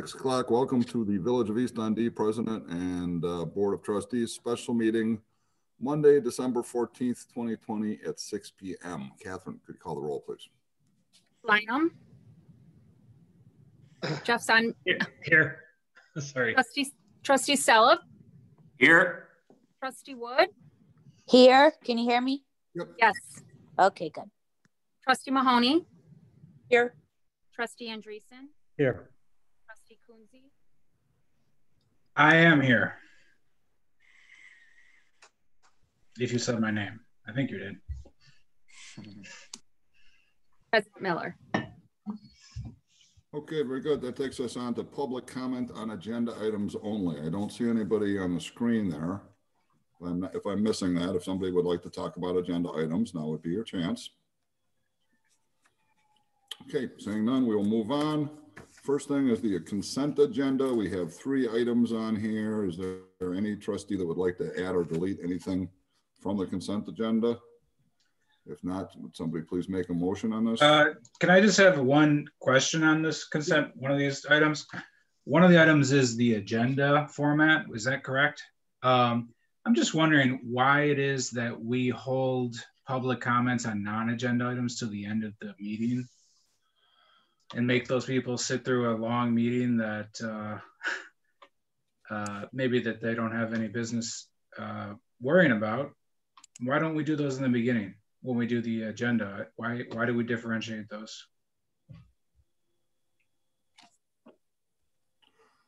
6 o'clock. Welcome to the Village of East Dundee President and Board of Trustees special meeting Monday, December 14th, 2020 at 6 p.m. Catherine, could you call the roll, please? Lynham. Johnsen. Here. Sorry. Trustee Sellev. Here. Trustee Wood. Here. Can you hear me? Yep. Yes. Okay, good. Trustee Mahoney. Here. Trustee Andresen. Here. Trustee Kunze. I am here. If you said my name. I think you did. President Miller. Okay, very good. That takes us on to public comment on agenda items only. I don't see anybody on the screen there. If I'm missing that, if somebody would like to talk about agenda items, now would be your chance. Okay, seeing none, we will move on. First thing is the consent agenda. We have 3 items on here. Is there any trustee that would like to add or delete anything from the consent agenda? If not, would somebody please make a motion on this? Can I just have one question on this consent, one of these items? One of the items is the agenda format. Is that correct? I'm just wondering why it is that we hold public comments on non-agenda items to the end of the meeting and make those people sit through a long meeting that maybe that they don't have any business worrying about. Why don't we do those in the beginning when we do the agenda? Why do we differentiate those?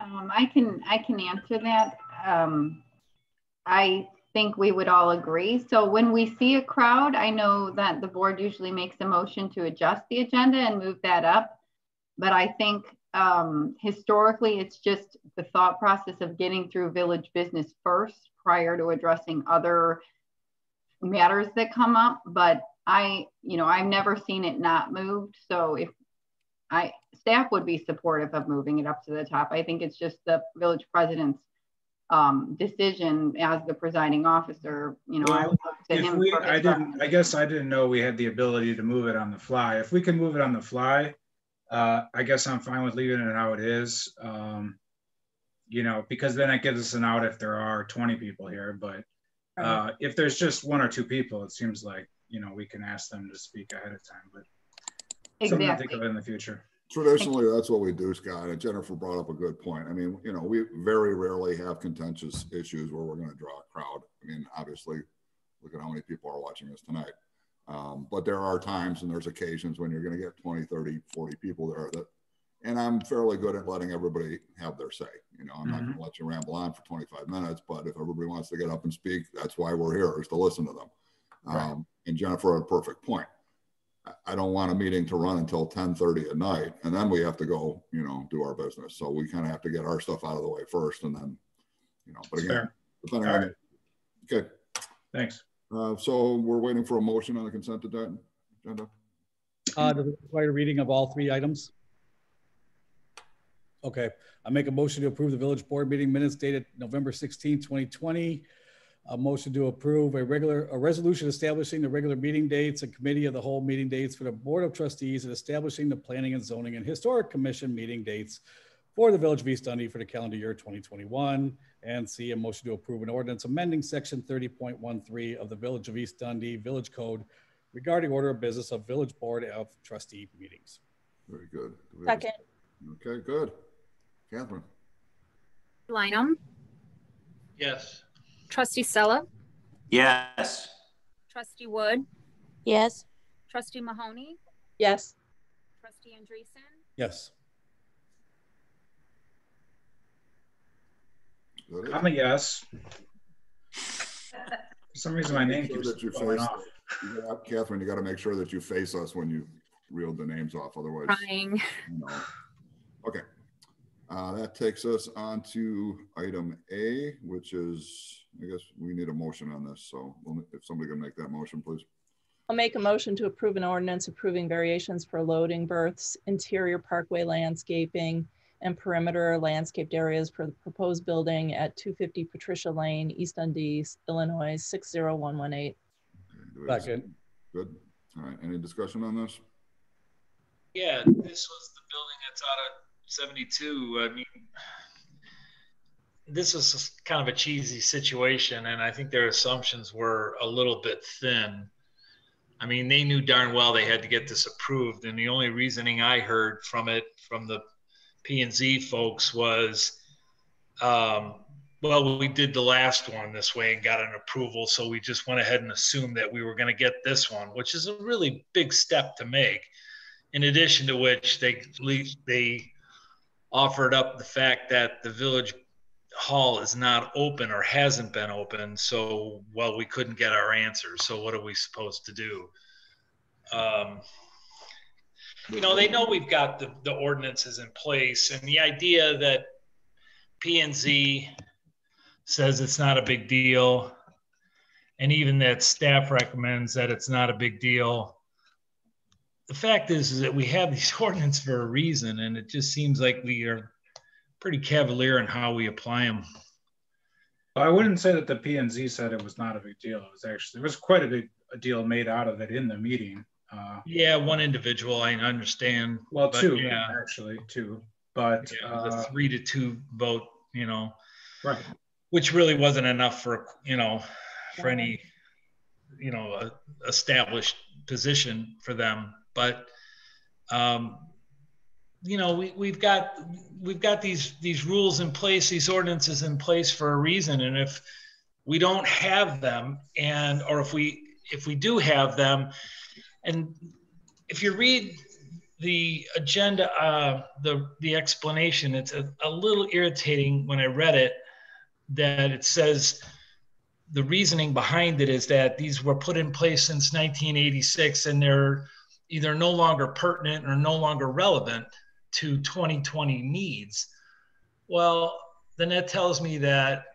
I can answer that. I think we would all agree. So when we see a crowd, I know that the board usually makes a motion to adjust the agenda and move that up. But I think historically, it's just the thought process of getting through village business first prior to addressing other matters that come up. But I've never seen it not moved. So if staff would be supportive of moving it up to the top. I think it's just the village president's decision as the presiding officer. Well, I would look to him. I guess I didn't know we had the ability to move it on the fly. If we can move it on the fly, I guess I'm fine with leaving it how it is. Because then it gives us an out if there are 20 people here. But if there's just 1 or 2 people, it seems like we can ask them to speak ahead of time. But something to think of in the future. Traditionally, that's what we do, Scott. And Jennifer brought up a good point. I mean, we very rarely have contentious issues where we're going to draw a crowd. I mean, obviously, look at how many people are watching us tonight. But there are times and there's occasions when you're going to get 20, 30, 40 people there. And I'm fairly good at letting everybody have their say. I'm not going to let you ramble on for 25 minutes, but if everybody wants to get up and speak, that's why we're here, is to listen to them. Right. And Jennifer had a perfect point. I don't want a meeting to run until 10:30 at night, and then we have to go, do our business. So we kind of have to get our stuff out of the way first, and then, but again, depending on it. Okay. Thanks. So we're waiting for a motion on the consent agenda. The required reading of all 3 items. Okay, I make a motion to approve the village board meeting minutes dated November 16, 2020. A motion to approve a resolution establishing the regular meeting dates and committee of the whole meeting dates for the Board of Trustees and establishing the Planning and Zoning and Historic Commission meeting dates for the Village of East Dundee for the calendar year 2021. And C, a motion to approve an ordinance amending section 30.13 of the Village of East Dundee Village Code regarding order of business of Village Board of Trustee meetings. Very good. Second. Okay, good. Catherine. Lynham. Yes. Trustee Sellev. Yes. Trustee Wood. Yes. Trustee Mahoney. Yes. Trustee Andresen. Yes. I'm a yes. For some reason, my name keeps going off. Catherine, you got to make sure that you face us when you reel the names off. Otherwise, trying. Okay. That takes us on to item A, which is, I guess we need a motion on this. So if somebody can make that motion, please. I'll make a motion to approve an ordinance approving variations for loading berths, interior parkway landscaping, and perimeter landscaped areas for the proposed building at 250 Patricia Lane, East Dundee, Illinois, 60118. Okay, second. Good. All right. Any discussion on this? Yeah, this was the building that's out of 72, I mean, this is kind of a cheesy situation, and I think their assumptions were a little bit thin. I mean, they knew darn well they had to get this approved, and the only reasoning I heard from the P&Z folks was, well, we did the last one this way and got an approval, so we just went ahead and assumed that we were going to get this one, which is a really big step to make. In addition to which, they offered up the fact that the village hall is not open or hasn't been open, so, well, we couldn't get our answer, so what are we supposed to do? You know, they know we've got the ordinances in place, and the idea that P&Z says it's not a big deal, and even that staff recommends that it's not a big deal. The fact is that we have these ordinances for a reason, and it just seems like we are pretty cavalier in how we apply them. I wouldn't say that the P&Z said it was not a big deal. It was actually, there was quite a big deal made out of it in the meeting. Yeah, one individual, I understand. Well, two, yeah, actually, two. But yeah, the 3-2 vote, you know, right, which really wasn't enough for, you know, for any, you know, established position for them. But you know, we've got these rules in place, these ordinances in place for a reason, and if we don't have them, or if we do have them, and if you read the agenda, the explanation, it's a little irritating when I read it, that it says the reasoning behind it is that these were put in place since 1986 and they're either no longer pertinent or no longer relevant to 2020 needs. Well, then that tells me that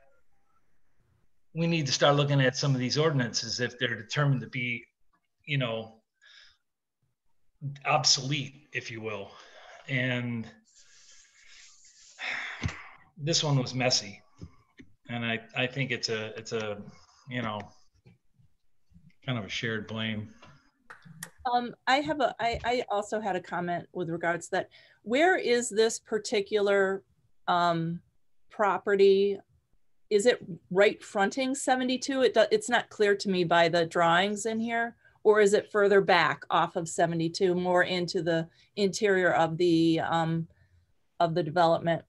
we need to start looking at some of these ordinances if they're determined to be, you know, obsolete, if you will. And this one was messy, and I think it's a you know, kind of a shared blame. I also had a comment with regards to that. Where is this particular property? Is it right fronting 72? It's not clear to me by the drawings in here. Or is it further back off of 72, more into the interior of the development?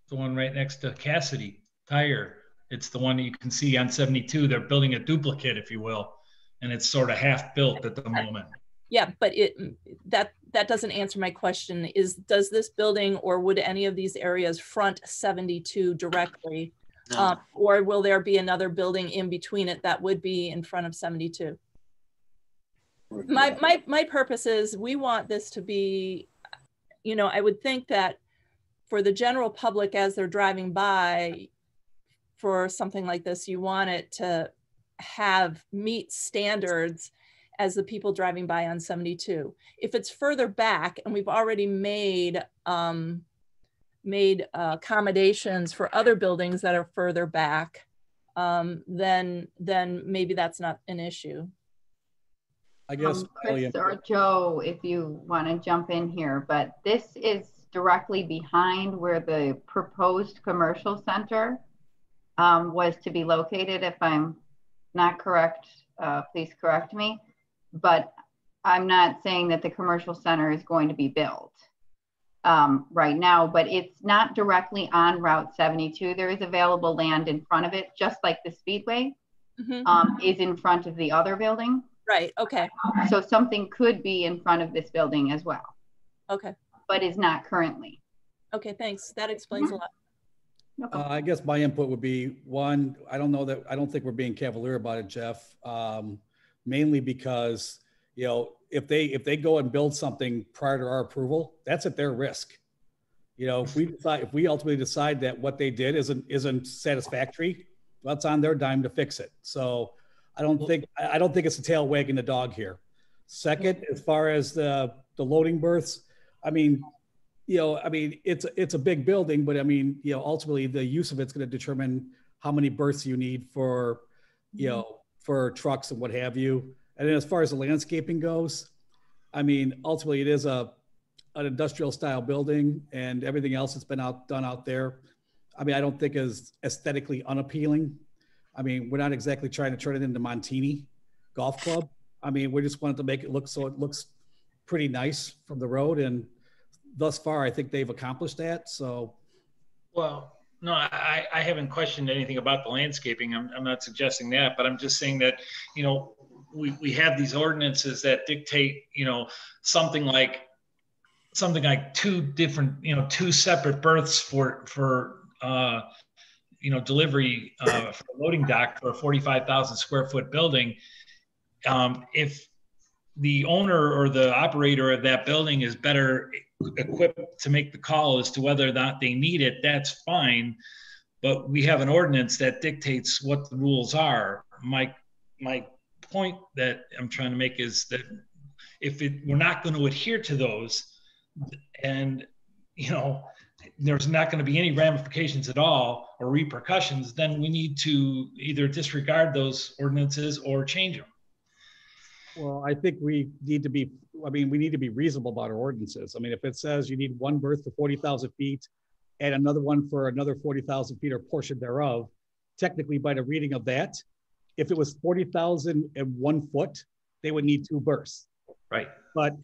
The one right next to Cassidy Tire. It's the one that you can see on 72. They're building a duplicate, if you will, and it's sort of half built at the moment. Yeah, but that doesn't answer my question. Does this building or would any of these areas front 72 directly? No. Or will there be another building in between it that would be in front of 72? My purpose is we want this to be, you know, I would think that for the general public as they're driving by for something like this, you want it to meet standards as the people driving by on 72. If it's further back and we've already made accommodations for other buildings that are further back, then maybe that's not an issue. I guess Chris or Joe, if you want to jump in here, but this is directly behind where the proposed commercial center was to be located. If I'm not correct, please correct me. But I'm not saying that the commercial center is going to be built right now, but it's not directly on Route 72. There is available land in front of it, just like the Speedway is in front of the other building. Right, okay. So something could be in front of this building as well. Okay. But is not currently. Okay, thanks. That explains a lot. I guess my input would be, one, I don't think we're being cavalier about it, Jeff. Mainly because, you know, if they go and build something prior to our approval, that's at their risk. You know, if we ultimately decide that what they did isn't satisfactory, that's on their dime to fix it. So I don't think it's a tail wagging the dog here. Second, as far as the loading berths, I mean, it's a big building, but I mean, you know, ultimately the use of it's going to determine how many berths you need for, you know, for trucks and what have you. And then as far as the landscaping goes, I mean, ultimately it is a an industrial style building, and everything else that's been done out there, I mean, I don't think is aesthetically unappealing. I mean, we're not exactly trying to turn it into Montini Golf Club. I mean, we just wanted to make it look so it looks pretty nice from the road, and thus far, I think they've accomplished that. So, well, no, I haven't questioned anything about the landscaping. I'm not suggesting that, but I'm just saying that, you know, we have these ordinances that dictate, you know, something like two separate berths for delivery for a loading dock for a 45,000 square foot building. If the owner or the operator of that building is better equipped to make the call as to whether or not they need it, that's fine. But we have an ordinance that dictates what the rules are. My point that I'm trying to make is that if we're not going to adhere to those, and there's not going to be any ramifications at all or repercussions, then we need to either disregard those ordinances or change them. well, I think we need to be reasonable about our ordinances. I mean, if it says you need one berth for 40,000 feet and another one for another 40,000 feet or portion thereof, technically by the reading of that, if it was 40,001 foot, they would need two berths. Right. But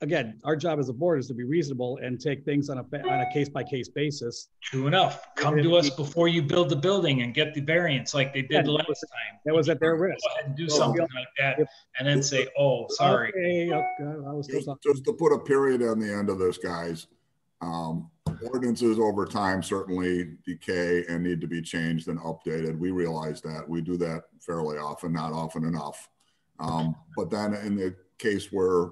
again, our job as a board is to be reasonable and take things on a case-by-case basis. True enough. Come to us before you build the building and get the variance like they did last time. That was at their risk. Go ahead and do something like that and then say, oh, sorry. Okay, I was still talking. Just to put a period on the end of this, guys, ordinances over time certainly decay and need to be changed and updated. We realize that. We do that fairly often, not often enough. But then in the case where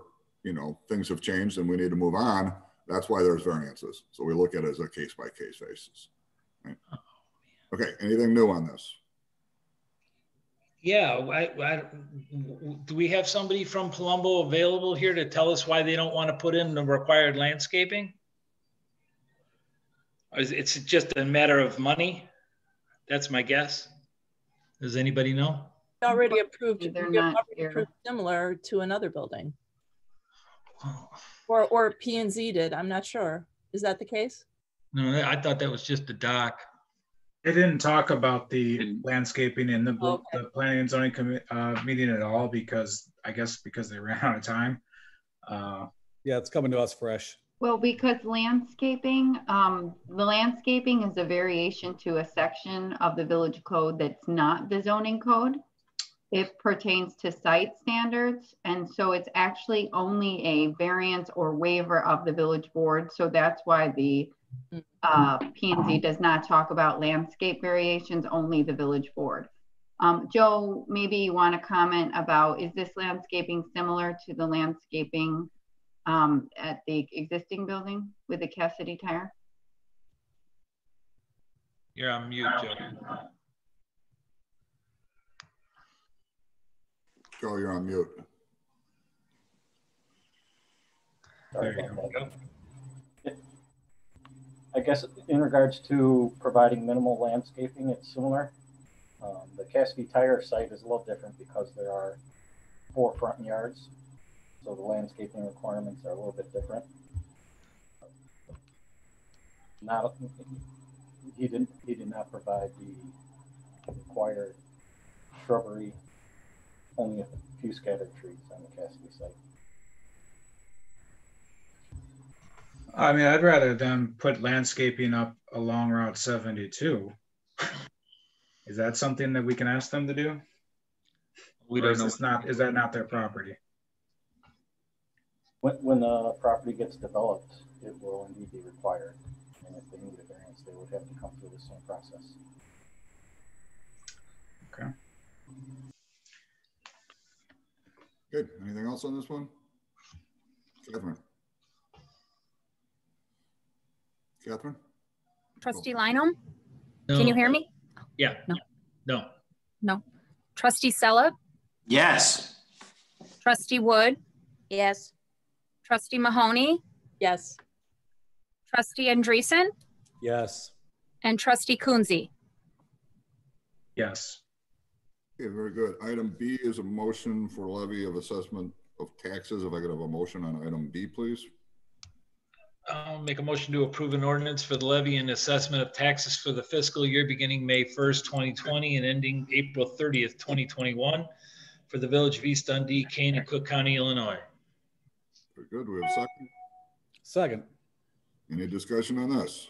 things have changed and we need to move on, that's why there's variances. So we look at it as a case-by-case basis. Right? Okay, anything new on this? Yeah, do we have somebody from Palumbo available here to tell us why they don't want to put in the required landscaping? Or is it's just a matter of money? That's my guess. Does anybody know? Already approved, They're not approved similar to another building. Oh. Or P&Z did, I'm not sure. Is that the case? No, I thought that was just the dock. They didn't talk about the landscaping in the Okay. planning and zoning meeting at all because they ran out of time. Yeah, it's coming to us fresh. Well, because landscaping, the landscaping is a variation to a section of the village code that's not the zoning code. It pertains to site standards. And so it's actually only a variance or waiver of the village board. So that's why the P&Z does not talk about landscape variations, only the village board. Joe, maybe you want to comment about, is this landscaping similar to the landscaping at the existing building with the Cassidy Tire? You're on mute, Joe. Joe, you're on mute. There you go. I guess in regards to providing minimal landscaping, it's similar. The Cassidy Tire site is a little different because there are 4 front yards. So the landscaping requirements are a little bit different. He did not provide the required shrubbery, only a few scattered trees on the Cassidy site. I mean, I'd rather them put landscaping up along Route 72. Is that something that we can ask them to do? We don't know. Is that not their property? When the property gets developed, it will indeed be required. And if they need a variance, they would have to come through the same process. Okay. Good. Anything else on this one? Catherine? Trustee Lineham? No. Can you hear me? Yeah. No. No. Trustee Sella? Yes. Trustee Wood? Yes. Trustee Mahoney? Yes. Trustee Andresen? Yes. And Trustee Coonsey? Yes. Okay, very good. Item B is a motion for levy of assessment of taxes. If I could have a motion on item B, please. I'll make a motion to approve an ordinance for the levy and assessment of taxes for the fiscal year beginning May 1st, 2020 and ending April 30th, 2021 for the Village of East Dundee, Kane, and Cook County, Illinois. Very good. We have a second. Second. Any discussion on this?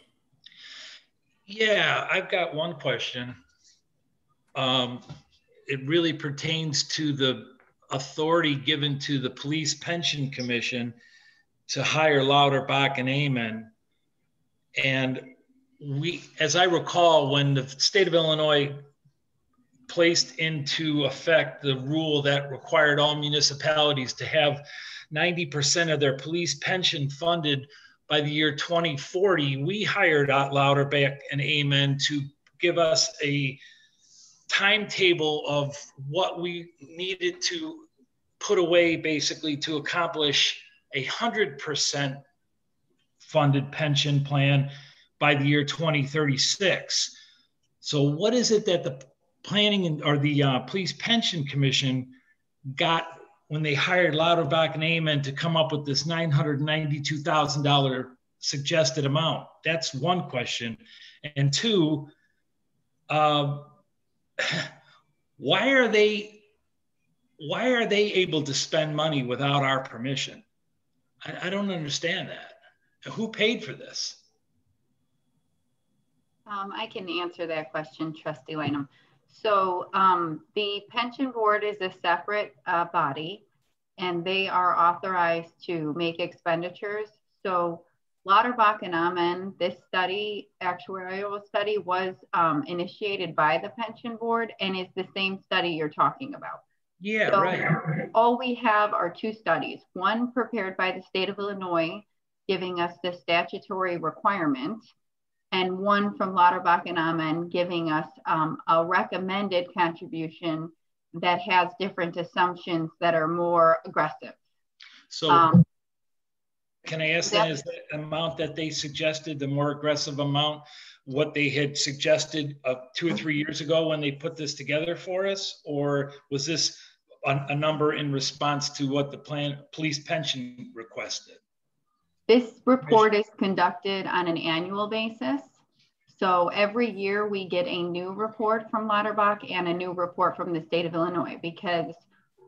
Yeah, I've got one question. It really pertains to the authority given to the Police Pension Commission to hire Lauterbach and Amen. And we, as I recall, when the state of Illinois placed into effect the rule that required all municipalities to have 90% of their police pension funded by the year 2040, we hired Lauterbach and Amen to give us a timetable of what we needed to put away basically to accomplish 100% funded pension plan by the year 2036. So what is it that the planning or the Police Pension Commission got when they hired Lauterbach and Amen to come up with this $992,000 suggested amount? That's one question. And two, why are they able to spend money without our permission? I don't understand that. Who paid for this? I can answer that question, Trustee Lanham. So the pension board is a separate body, and they are authorized to make expenditures. So Lauterbach and Amen, this study, actuarial study, was initiated by the pension board and is the same study you're talking about. Yeah, so right. All we have are two studies, one prepared by the state of Illinois, giving us the statutory requirement, and one from Lauterbach and Amen giving us a recommended contribution that has different assumptions that are more aggressive. So can I ask then, is the amount that they suggested, the more aggressive amount, what they had suggested 2 or 3 years ago when they put this together for us? Or was this a number in response to what the police pension requested? This report is conducted on an annual basis. So every year we get a new report from Lauterbach and a new report from the state of Illinois, because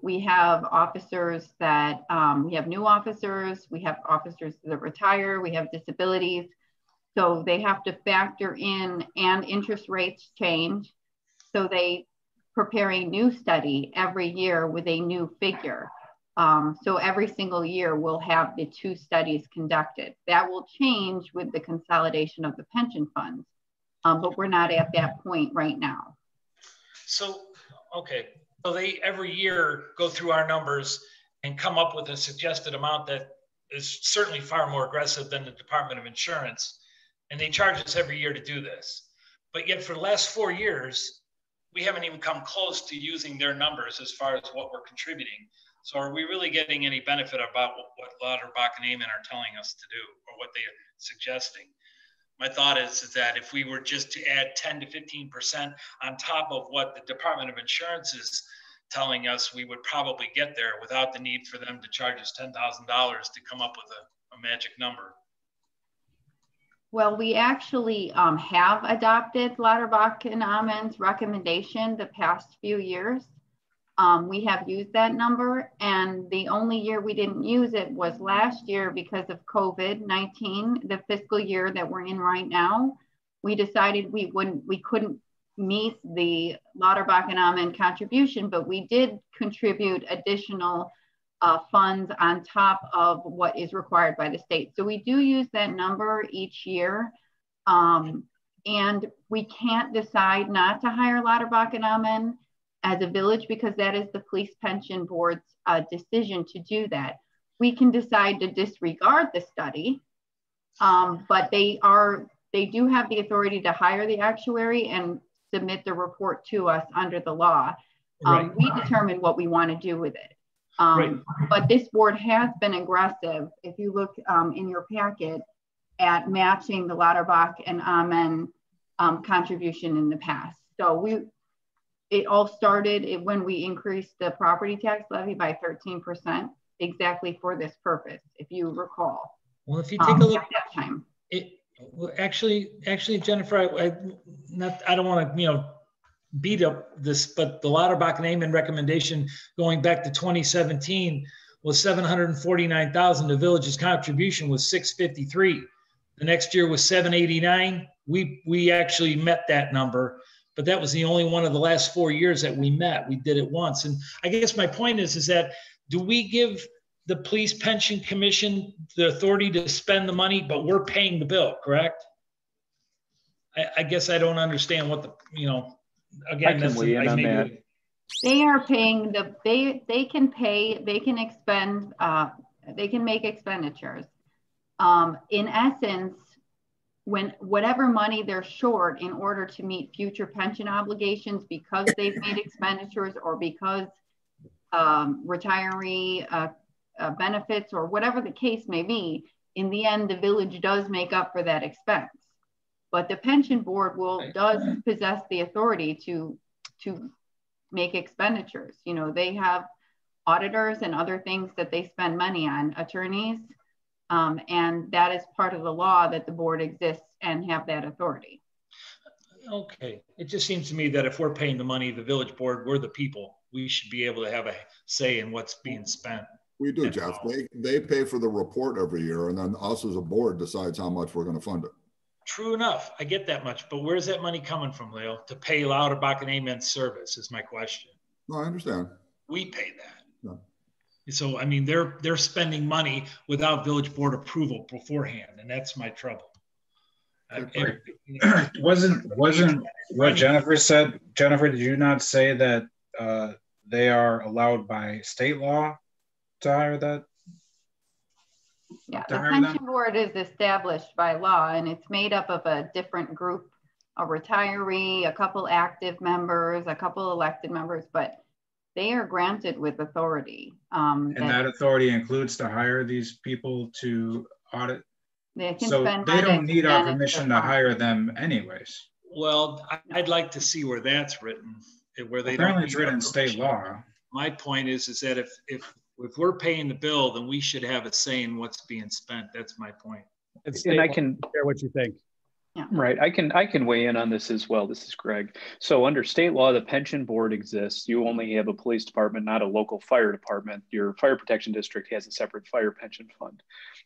we have officers that, we have new officers, we have officers that retire, we have disabilities. So they have to factor in, and interest rates change. So they prepare a new study every year with a new figure. So every single year we'll have the two studies conducted. That will change with the consolidation of the pension funds, but we're not at that point right now. So, okay. So they every year go through our numbers and come up with a suggested amount that is certainly far more aggressive than the Department of Insurance. And they charge us every year to do this. But yet for the last 4 years, we haven't even come close to using their numbers as far as what we're contributing. So are we really getting any benefit about what Lauterbach and Amen are telling us to do, or what they're suggesting? My thought is that if we were just to add 10 to 15% on top of what the Department of Insurance is telling us, we would probably get there without the need for them to charge us $10,000 to come up with a magic number. Well, we actually have adopted Lauterbach and Amen's recommendation the past few years. We have used that number, and the only year we didn't use it was last year because of COVID-19, the fiscal year that we're in right now. We decided we couldn't meet the Lauterbach and Amen contribution, but we did contribute additional funds on top of what is required by the state. So we do use that number each year. And we can't decide not to hire Lauterbach and Amen as a village, because that is the Police Pension Board's decision to do that. We can decide to disregard the study, but they do have the authority to hire the actuary and submit the report to us under the law. Right. We determine what we want to do with it. Right. But this board has been aggressive, if you look in your packet, at matching the Lauterbach and Amen contribution in the past. So it all started when we increased the property tax levy by 13%. exactly for this purpose, if you recall. Well, if you take a look at that time. Well, actually, Jennifer, I don't want to, beat up this, but the Lauterbach and Amen recommendation going back to 2017 was 749,000. The village's contribution was 653. The next year was 789. We actually met that number, but that was the only one of the last 4 years that we met. We did it once. And I guess my point is that do we give the Police Pension Commission the authority to spend the money, but we're paying the bill, correct? I guess I don't understand what the, again, that's weigh in on that. They are paying they can pay, they can expend, they can make expenditures. In essence, whatever money they're short in order to meet future pension obligations because they've made expenditures or because retiree benefits or whatever the case may be, in the end, the village does make up for that expense. But the pension board does possess the authority to make expenditures. They have auditors and other things that they spend money on, attorneys, and that is part of the law that the board exists and have that authority. Okay, it just seems to me that if we're paying the money, the village board, we're the people. We should be able to have a say in what's being spent. We do, Jeff. They pay for the report every year, and then us as a board decides how much we're going to fund it. True enough. I get that much, but where's that money coming from, Lael? To pay Lauterbach and Amen service is my question. No, I understand. We pay that. No. So, I mean, they're spending money without village board approval beforehand, and that's my trouble. Wasn't what Jennifer said? Jennifer, did you not say that they are allowed by state law to hire that? Yeah, the pension board is established by law, and it's made up of a different group, a retiree, a couple active members, a couple elected members, but they are granted with authority. And that authority includes to hire these people to audit. They can so spend they don't need our permission to hire them anyways. Well, I'd like to see where that's written. Where they apparently it's written in state law. My point is that if we're paying the bill, then we should have a say in what's being spent. That's my point. And I can share what you think. Yeah. Right. I can weigh in on this as well. This is Greg. So under state law, the pension board exists. You only have a police department, not a local fire department. Your fire protection district has a separate fire pension fund.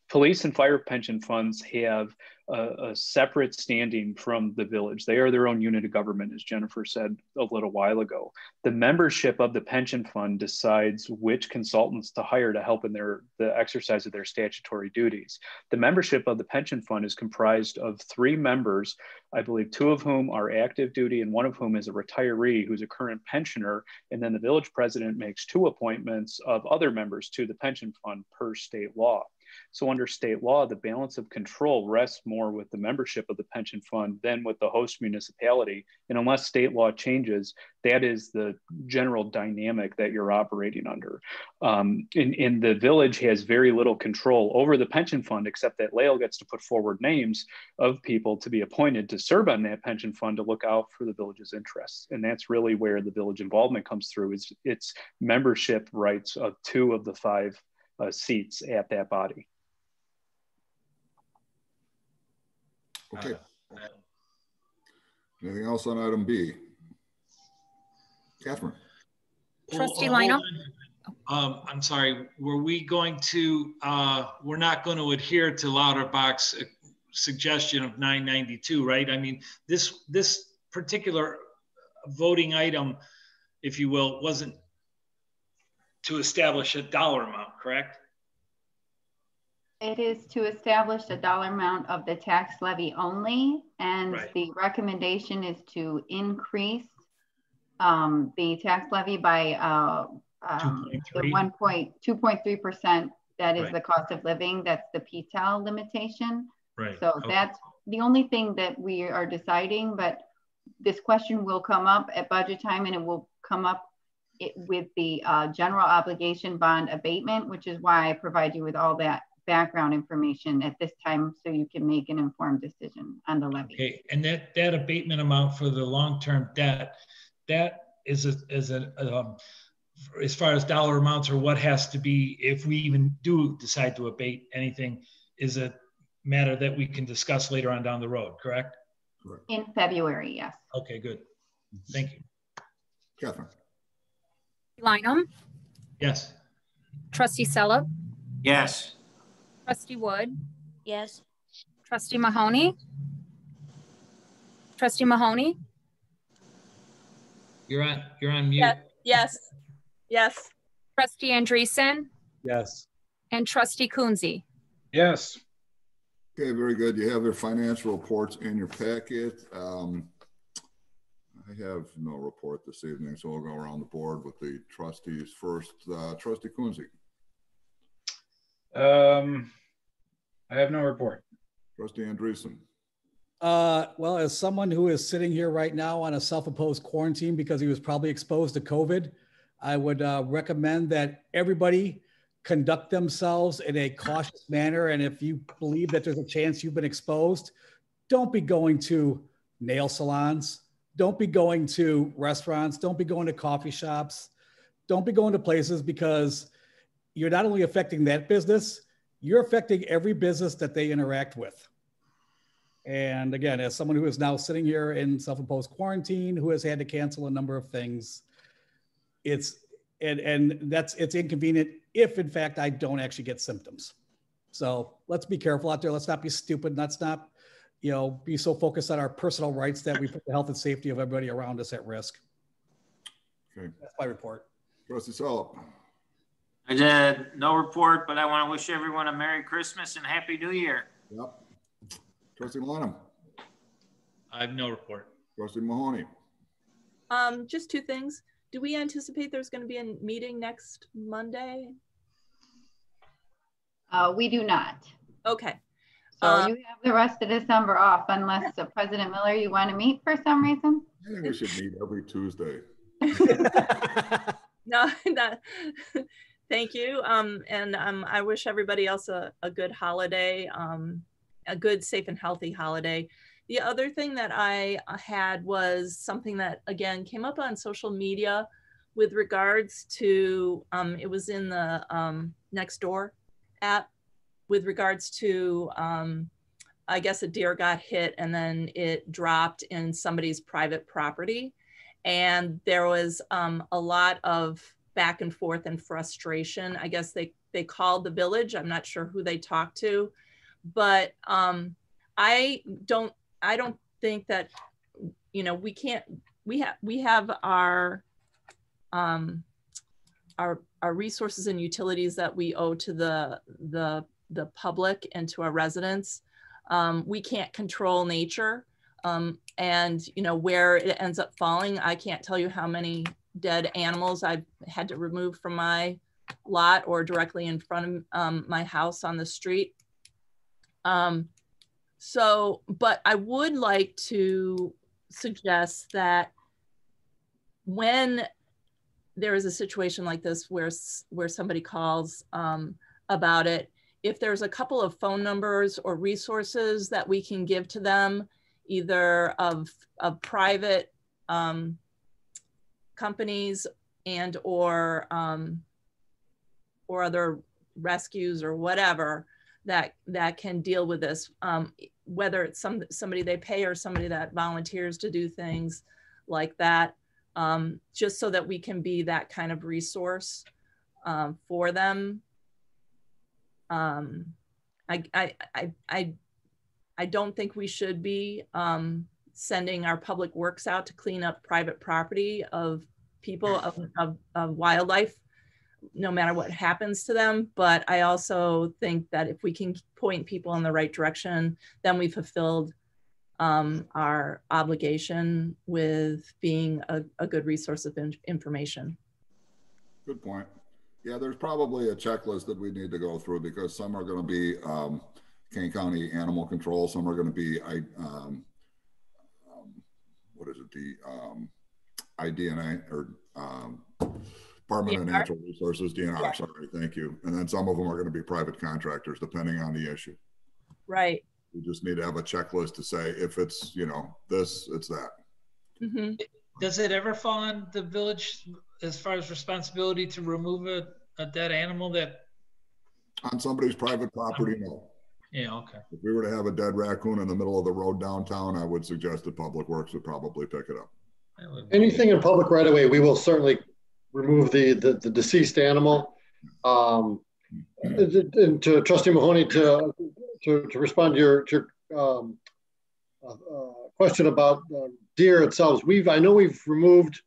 Police and fire pension funds have a separate standing from the village. They are their own unit of government, as Jennifer said a little while ago. The membership of the pension fund decides which consultants to hire to help in the exercise of their statutory duties. The membership of the pension fund is comprised of 3 members, I believe 2 of whom are active duty and 1 of whom is a retiree who's a current pensioner. And then the village president makes 2 appointments of other members to the pension fund per state law. So under state law, the balance of control rests more with the membership of the pension fund than with the host municipality. And unless state law changes, that is the general dynamic that you're operating under. And the village has very little control over the pension fund, except that Lael gets to put forward names of people to be appointed to serve on that pension fund to look out for the village's interests. And that's really where the village involvement comes through, is its membership rights of 2 of the 5 seats at that body. Okay. Anything else on item B? Catherine. Trustee Lionel. I'm sorry. Were we going to? We're not going to adhere to Lauterbach's suggestion of 992, right? I mean, this particular voting item, if you will, wasn't to establish a dollar amount, correct? It is to establish a dollar amount of the tax levy only, and right. The recommendation is to increase the tax levy by the 2.3%. That is right. The cost of living. That's the PTEL limitation. Right. So okay. That's the only thing that we are deciding, but this question will come up at budget time, and it will come up with the general obligation bond abatement, which is why I provide you with all that background information at this time so you can make an informed decision on the levy. Okay, and that abatement amount for the long-term debt, that is as far as dollar amounts or what has to be, if we even do decide to abate anything, is a matter that we can discuss later on down the road, correct? Correct. In February, yes. Okay, good. Thank you. Catherine. Lineham, Yes. trustee Sella, Yes. trustee Wood, Yes. trustee Mahoney, trustee Mahoney, You're on mute. Yes. Yes. Yes. trustee Andresen, Yes. and trustee Coonsey. Yes. Okay, very good. You have their financial reports in your packet. I have no report this evening, so we'll go around the board with the trustees first. Trustee Coonsey. I have no report. Trustee Andresen. Well, as someone who is sitting here right now on a self-imposed quarantine because he was probably exposed to COVID, I would recommend that everybody conduct themselves in a cautious manner. And if you believe that there's a chance you've been exposed, don't be going to nail salons. Don't be going to restaurants. Don't be going to coffee shops. Don't be going to places, because you're not only affecting that business, you're affecting every business that they interact with. And again, as someone who is now sitting here in self-imposed quarantine, who has had to cancel a number of things, it's inconvenient if in fact I don't actually get symptoms. So let's be careful out there. Let's not be stupid. Let's not, be so focused on our personal rights that we put the health and safety of everybody around us at risk. Okay. That's my report. Trustee Sella. I did no report, but I want to wish everyone a Merry Christmas and Happy New Year. Yep. Trustee Lineham. I have no report. Trustee Mahoney. Just two things. Do we anticipate there's going to be a meeting next Monday? We do not. Okay. So you have the rest of December off, unless President Miller, you want to meet for some reason? I think we should meet every Tuesday. No, thank you. And I wish everybody else a good holiday, a good, safe, and healthy holiday. The other thing that I had was something that, again, came up on social media with regards to, it was in the Nextdoor app, with regards to, I guess a deer got hit and then it dropped in somebody's private property. And there was a lot of back and forth and frustration. I guess they called the village. I'm not sure who they talked to, but I don't think that, we have our resources and utilities that we owe to the public and to our residents. We can't control nature. And where it ends up falling, I can't tell you how many dead animals I've had to remove from my lot or directly in front of my house on the street. But I would like to suggest that when there is a situation like this where somebody calls about it, if there's a couple of phone numbers or resources that we can give to them, either of private companies and or other rescues or whatever that can deal with this, whether it's somebody they pay or somebody that volunteers to do things like that, just so that we can be that kind of resource for them. I don't think we should be sending our public works out to clean up private property of people, of wildlife, no matter what happens to them. But I also think that if we can point people in the right direction, then we've fulfilled our obligation with being a good resource of information. Good point. Yeah, there's probably a checklist that we need to go through, because some are going to be Kane County Animal Control, some are going to be what is it, the IDNA or Department of Natural Resources, DNR, yeah. Sorry, thank you. And then some of them are going to be private contractors, depending on the issue. Right. We just need to have a checklist to say if it's, this, it's that. Mm-hmm. Does it ever fall on the village as far as responsibility to remove a dead animal that? On somebody's private property, no. Yeah, okay. If we were to have a dead raccoon in the middle of the road downtown, I would suggest that Public Works would probably pick it up. Anything in public right away, we will certainly remove the deceased animal. And to Trustee Mahoney, to respond to your question about deer itself, I know we've removed.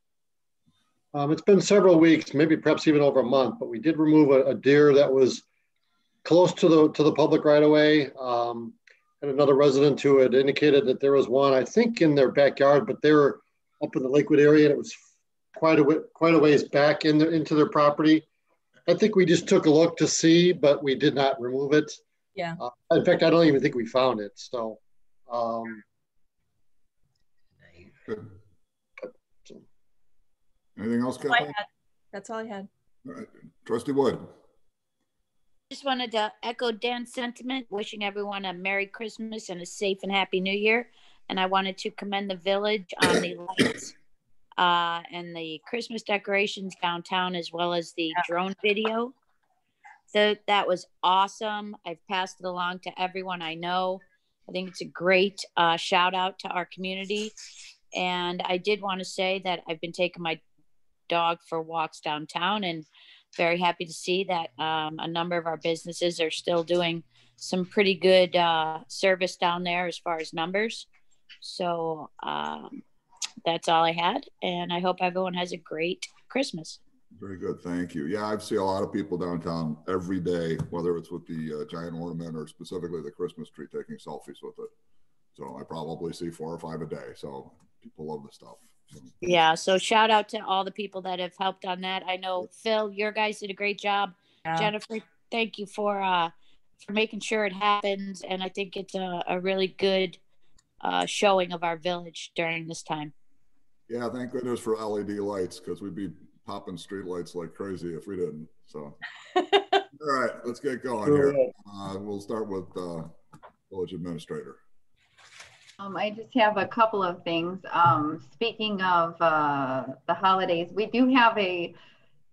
It's been several weeks, maybe perhaps even over a month, but we did remove a deer that was close to the public right away. And another resident who had indicated that there was one, I think, in their backyard, but they were up in the Lakewood area, and it was quite a ways back into their property. I think we just took a look to see, but we did not remove it. Yeah. In fact, I don't even think we found it. So. Anything else, Kathleen? That's all I had. All right. Trustee Wood. Just wanted to echo Dan's sentiment, wishing everyone a Merry Christmas and a safe and Happy New Year. And I wanted to commend the village on the lights and the Christmas decorations downtown, as well as the drone video. So that was awesome. I've passed it along to everyone I know. I think it's a great shout out to our community. And I did want to say that I've been taking my dog for walks downtown, and very happy to see that a number of our businesses are still doing some pretty good service down there as far as numbers. So that's all I had, and I hope everyone has a great Christmas. Very good, thank you. Yeah, I see a lot of people downtown every day, whether it's with the giant ornament or specifically the Christmas tree, taking selfies with it. So I probably see 4 or 5 a day. So people love the stuff. So. Yeah, so shout out to all the people that have helped on that. I know Phil, your guys did a great job. Yeah. Jennifer, thank you for making sure it happens, and I think it's a really good showing of our village during this time. Yeah, thank goodness for LED lights, because we'd be popping street lights like crazy if we didn't. So, all right, let's get going here. We'll start with village administrator. I just have a couple of things. Speaking of the holidays, we do have a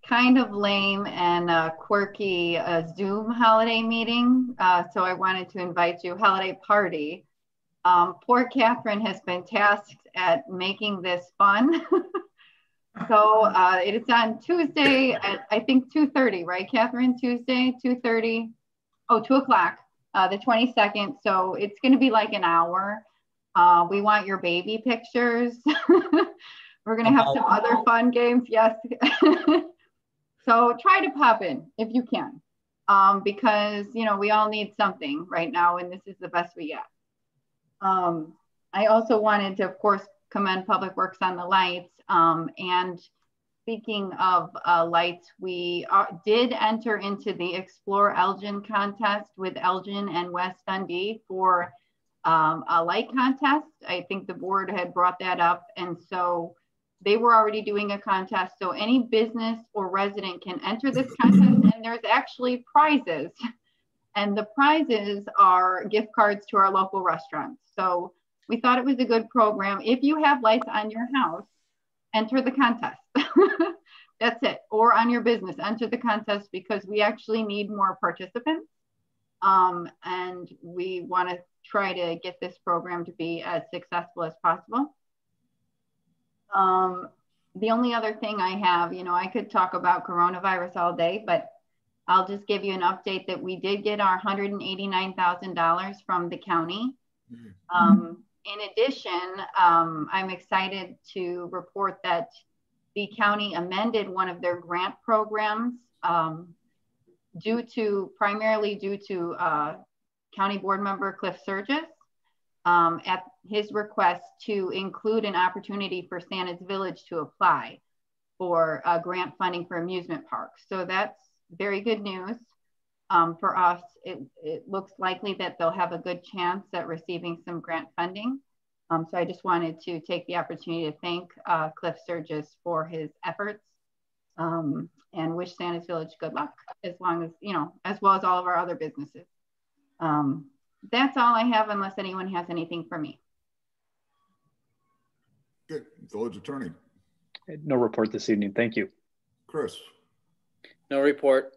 kind of lame and quirky Zoom holiday meeting. So I wanted to invite you, holiday party. Poor Catherine has been tasked at making this fun. So it is on Tuesday at, I think, 2:30, right, Catherine? Tuesday, 2:30, 2 o'clock, the 22nd. So it's going to be like an hour. We want your baby pictures. We're going to have some other fun games. Yes. So try to pop in if you can, because, you know, we all need something right now, and this is the best we get. I also wanted to, of course, commend Public Works on the lights. And speaking of lights, we did enter into the Explore Elgin contest with Elgin and West Dundee for a light contest. I think the board had brought that up, and so they were already doing a contest. So any business or resident can enter this contest, and there's actually prizes. And the prizes are gift cards to our local restaurants. So we thought it was a good program. If you have lights on your house, enter the contest. That's it. Or on your business, enter the contest, because we actually need more participants. And we want to try to get this program to be as successful as possible. The only other thing I have, you know, I could talk about coronavirus all day, but I'll just give you an update that we did get our $189,000 from the county. In addition, I'm excited to report that the county amended one of their grant programs primarily due to County Board Member Cliff Surges at his request to include an opportunity for Santa's Village to apply for grant funding for amusement parks. So that's very good news. For us, it looks likely that they'll have a good chance at receiving some grant funding. So I just wanted to take the opportunity to thank Cliff Surges for his efforts and wish Santa's Village good luck, as long as, you know, as well as all of our other businesses. That's all I have, unless anyone has anything for me. Good. Village attorney. No report this evening. Thank you. Chris. No report.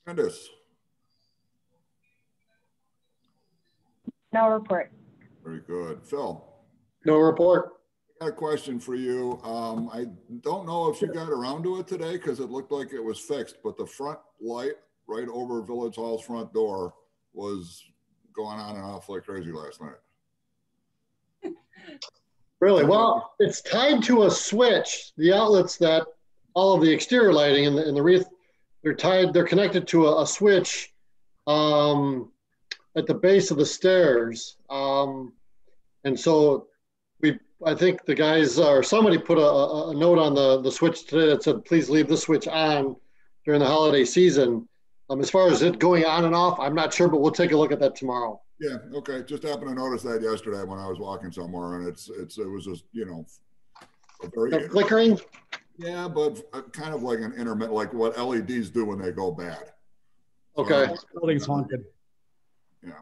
Candace. No report. Very good. Phil. No report. I got a question for you. I don't know if you got around to it today because it looked like it was fixed, but the front light right over Village Hall's front door was going on and off like crazy last night. Really? Well, it's tied to a switch. The outlets that all of the exterior lighting in the wreath, they're connected to a switch at the base of the stairs. And so I think the guys or somebody put a note on the switch today that said, please leave this switch on during the holiday season. As far as it going on and off, I'm not sure, but we'll take a look at that tomorrow. Yeah, okay. Just happened to notice that yesterday when I was walking somewhere, and it was just, you know, a very flickering. Yeah, but kind of like an intermittent, like what LEDs do when they go bad. Okay. Building's haunted. Yeah.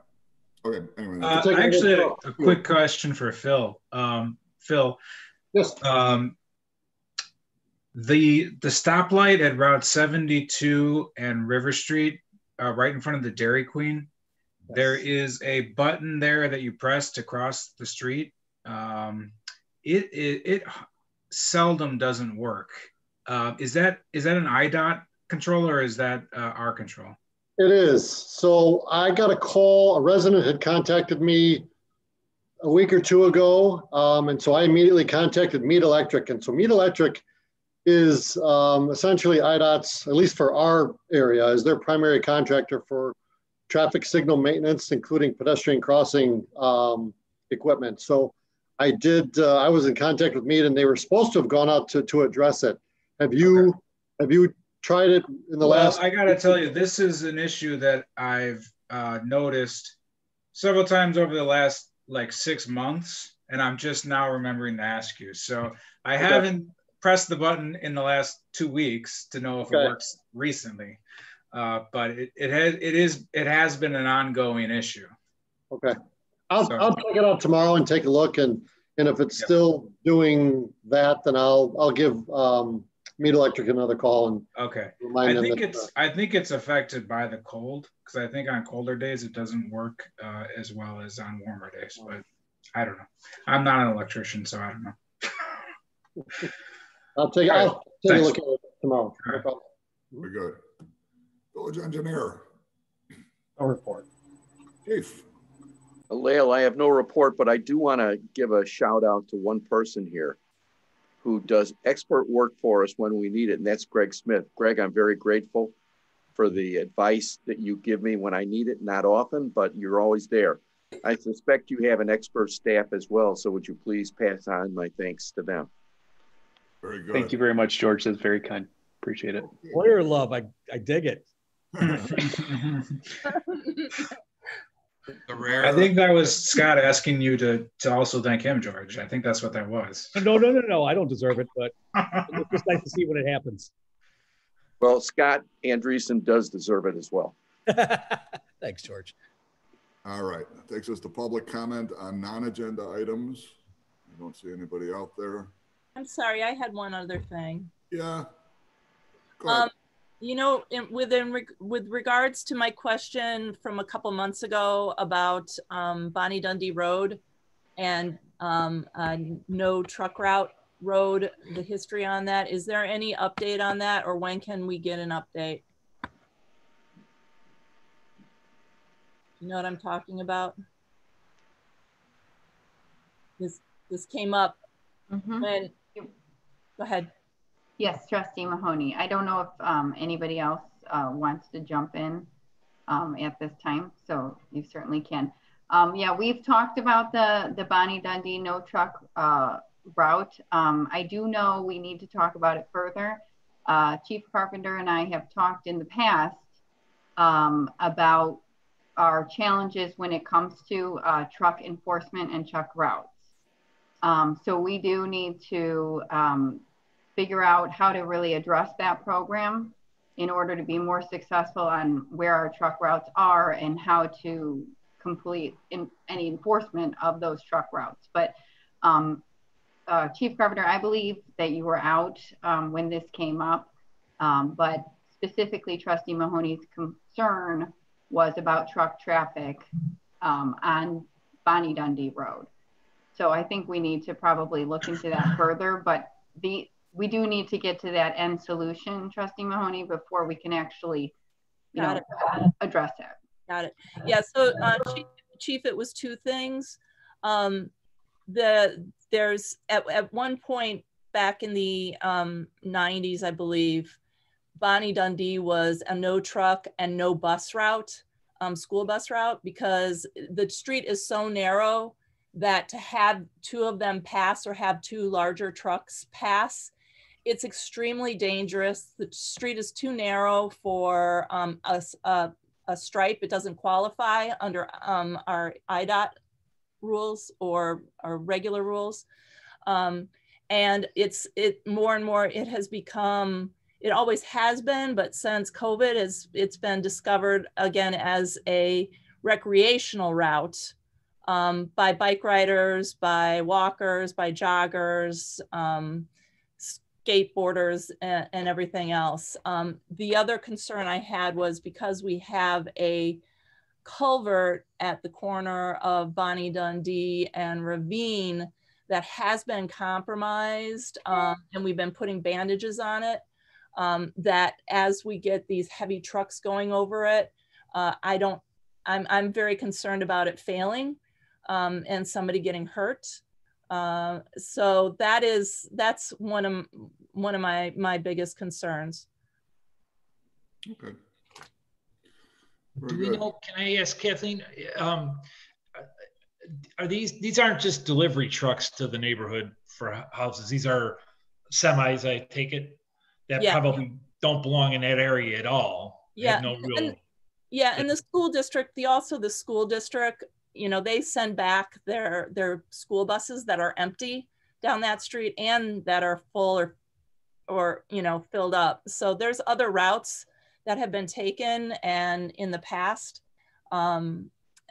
Okay. Anyway, actually, a quick question for Phil. Phil. Yes. The stoplight at Route 72 and River Street, right in front of the Dairy Queen, yes. There is a button there that you press to cross the street. It seldom doesn't work. Is that an IDOT control or is that our control? It is. So I got a call. A resident had contacted me a week or two ago, and so I immediately contacted Mead Electric. And so Mead Electric is essentially IDOT's, at least for our area, is their primary contractor for traffic signal maintenance, including pedestrian crossing equipment. So I was in contact with Mead, and they were supposed to have gone out to address it. Have you tried it in the last? I gotta tell you, this is an issue that I've noticed several times over the last like 6 months, and I'm just now remembering to ask you. So I haven't pressed the button in the last 2 weeks to know if it works recently, but it has been an ongoing issue. Okay, I'll check it out tomorrow and take a look, and if it's still doing that, then I'll give Mead Electric another call and remind them. I think it's affected by the cold, because I think on colder days it doesn't work as well as on warmer days. But I don't know. I'm not an electrician, so I don't know. I'll take a look at it tomorrow. No problem. Very good. Village engineer. No report. Chief. Lael, I have no report, but I do want to give a shout out to one person here who does expert work for us when we need it, and that's Greg Smith. Greg, I'm very grateful for the advice that you give me when I need it, not often, but you're always there. I suspect you have an expert staff as well, so would you please pass on my thanks to them? Very good. Thank you very much, George. That's very kind. Appreciate it. Lawyer love, I dig it. I think that was Scott asking you to also thank him, George. I think that's what that was. No. I don't deserve it, but it's just nice to see when it happens. Well, Scott Andresen does deserve it as well. Thanks, George. All right. That takes us to public comment on non-agenda items. I don't see anybody out there. I'm sorry, I had one other thing. Yeah. Go ahead. You know, with regards to my question from a couple months ago about Bonnie Dundee Road and no truck route road, the history on that, is there any update on that, or when can we get an update? You know what I'm talking about? This came up when, go ahead. Yes, Trustee Mahoney. I don't know if anybody else wants to jump in at this time, so you certainly can. Yeah, we've talked about the Bonnie Dundee no truck route. I do know we need to talk about it further. Chief Carpenter and I have talked in the past about our challenges when it comes to truck enforcement and truck routes. So we do need to figure out how to really address that program in order to be more successful on where our truck routes are and how to complete any enforcement of those truck routes. But Chief Governor, I believe that you were out when this came up, but specifically Trustee Mahoney's concern was about truck traffic on Bonnie Dundee Road. So I think we need to probably look into that further, but we do need to get to that end solution, Trustee Mahoney, before we can actually address it. Got it. Yeah, so Chief, it was two things. There's at one point back in the 90s, I believe, Bonnie Dundee was a no truck and no bus route, school bus route, because the street is so narrow that to have two of them pass or have two larger trucks pass, it's extremely dangerous. The street is too narrow for a stripe. It doesn't qualify under our IDOT rules or regular rules. And it more and more, it has become, it always has been, but since COVID, it's been discovered again as a recreational route by bike riders, by walkers, by joggers, skateboarders, and everything else. The other concern I had was because we have a culvert at the corner of Bonnie Dundee and Ravine that has been compromised, and we've been putting bandages on it, that as we get these heavy trucks going over it, I'm very concerned about it failing and somebody getting hurt. So that's one of my biggest concerns. Okay. Do we know, can I ask Kathleen, are these aren't just delivery trucks to the neighborhood for houses, these are semis, I take it, that probably don't belong in that area at all. Yeah. No real... And the school district, the school district, you know, they send back their school buses that are empty down that street and that are full or you know, filled up. So there's other routes that have been taken and in the past. I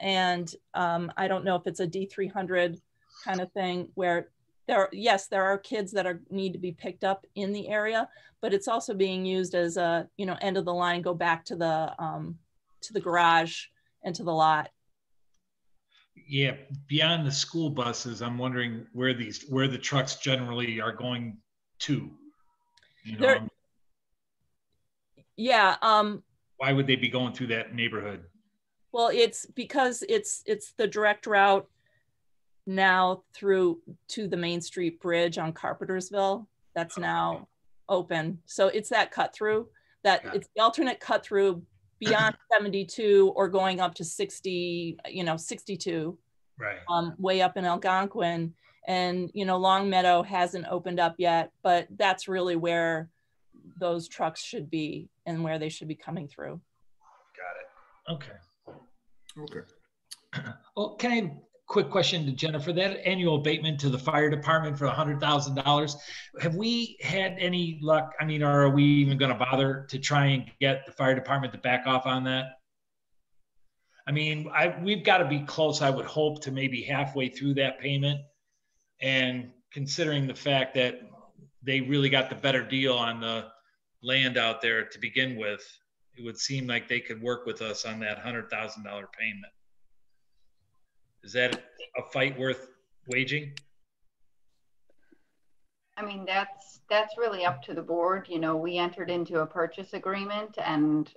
don't know if it's a D300 kind of thing where there are kids that need to be picked up in the area, but it's also being used as a, you know, end of the line, go back to the garage and to the lot. Yeah, beyond the school buses, I'm wondering where the trucks generally are going to. You know, why would they be going through that neighborhood? Well, it's because it's the direct route now through to the Main Street Bridge on Carpentersville that's now open. So it's that cut through, it's the alternate cut through beyond 72 or going up to 60, you know, 62, right? Way up in Algonquin. And, you know, Long Meadow hasn't opened up yet, but that's really where those trucks should be and where they should be coming through. Got it. Okay. Okay. Well, can I quick question to Jennifer? That annual abatement to the fire department for $100,000, have we had any luck? I mean, are we even going to bother to try and get the fire department to back off on that? I mean, we've got to be close, I would hope, to maybe halfway through that payment. And considering the fact that they really got the better deal on the land out there to begin with, it would seem like they could work with us on that $100,000 payment. Is that a fight worth waging? I mean, that's really up to the board. You know, we entered into a purchase agreement, and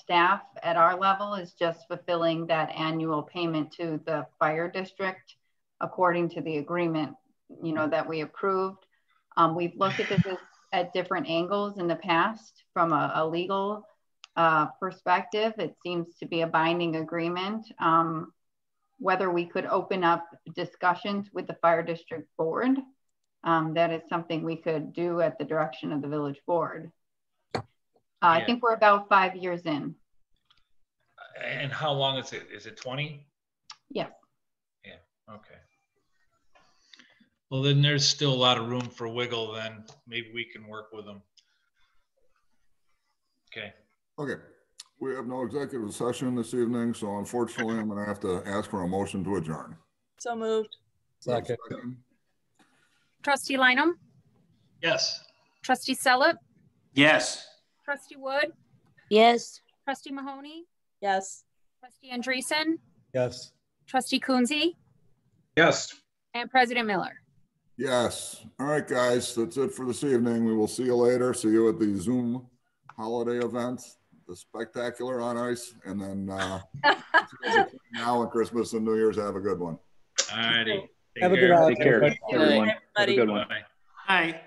staff at our level is just fulfilling that annual payment to the fire district according to the agreement, you know, that we approved. We've looked at this at different angles in the past from a legal perspective. It seems to be a binding agreement. Whether we could open up discussions with the fire district board, that is something we could do at the direction of the village board. I think we're about 5 years in. And how long is it? Is it 20? Yes. Yeah, okay. Well, then there's still a lot of room for wiggle, then maybe we can work with them. Okay. Okay. We have no executive session this evening, so unfortunately, I'm going to have to ask for a motion to adjourn. So moved. Second. Trustee Lineham, Yes. Trustee Sellett, Yes. Trustee Wood, Yes. Trustee Mahoney, Yes. Trustee Andresen, Yes. Trustee Coonsey, Yes. and President Miller. Yes. All right, guys, that's it for this evening. We will see you later. See you at the Zoom holiday event, the spectacular on ice, and then now and Christmas and New Year's. Have a good one. All righty. Have a good holiday. Take care, Good night, everyone. Have a everybody. good one. Bye. Hi.